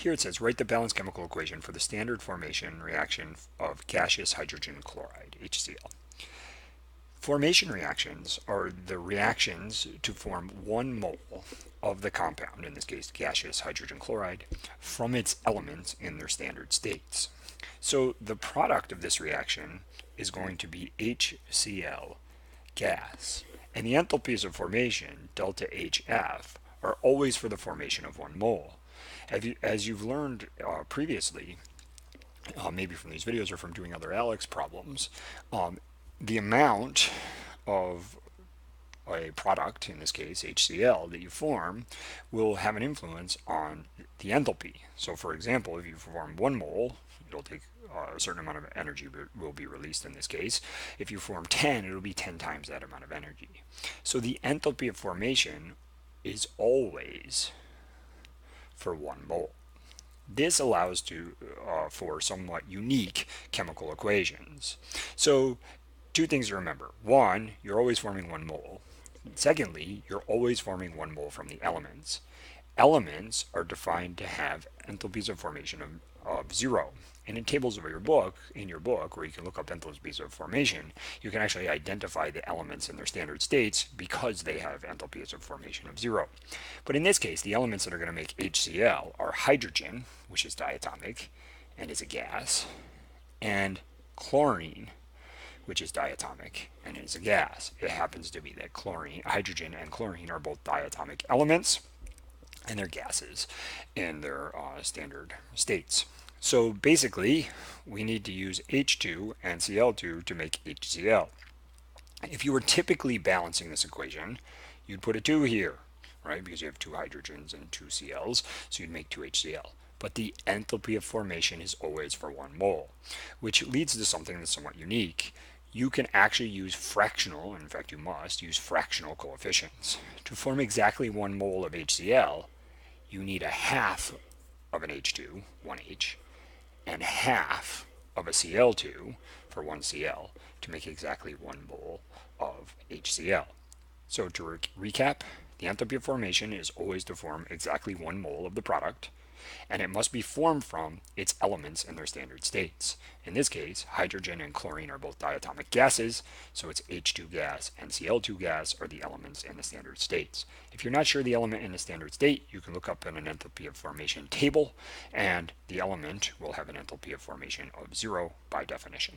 Here it says, write the balanced chemical equation for the standard formation reaction of gaseous hydrogen chloride, HCl. Formation reactions are the reactions to form 1 mole of the compound, in this case gaseous hydrogen chloride, from its elements in their standard states. So the product of this reaction is going to be HCl gas, and the enthalpies of formation, delta HF, are always for the formation of 1 mole. As you've learned previously, maybe from these videos or from doing other Alex problems, the amount of a product, in this case HCl, that you form will have an influence on the enthalpy. So for example, if you form 1 mole, it'll take a certain amount of energy will be released in this case. If you form 10, it'll be 10 times that amount of energy. So the enthalpy of formation is always for 1 mole. This allows for somewhat unique chemical equations. So 2 things to remember. 1, you're always forming 1 mole. Secondly, you're always forming 1 mole from the elements. Elements are defined to have enthalpies of formation of 0. And in tables of your book, where you can look up enthalpies of formation, you can actually identify the elements in their standard states because they have enthalpies of formation of 0. But in this case, the elements that are going to make HCl are hydrogen, which is diatomic and is a gas, and chlorine, which is diatomic and is a gas. It happens to be that hydrogen and chlorine are both diatomic elements, and they're gases in their standard states. So basically, we need to use H2 and Cl2 to make HCl. If you were typically balancing this equation, you'd put a 2 here, right? Because you have 2 hydrogens and 2 Cls, so you'd make 2 HCl. But the enthalpy of formation is always for 1 mole, which leads to something that's somewhat unique. You can actually use fractional, in fact you must, use fractional coefficients. To form exactly 1 mole of HCl, you need a half of an H2, 1H, and half of a Cl2 for 1 Cl to make exactly 1 mole of HCl. So to recap, the enthalpy of formation is always to form exactly 1 mole of the product, and it must be formed from its elements in their standard states. In this case, hydrogen and chlorine are both diatomic gases, so it's H2 gas and Cl2 gas are the elements in the standard states. If you're not sure the element in the standard state, you can look up in an enthalpy of formation table, and the element will have an enthalpy of formation of 0 by definition.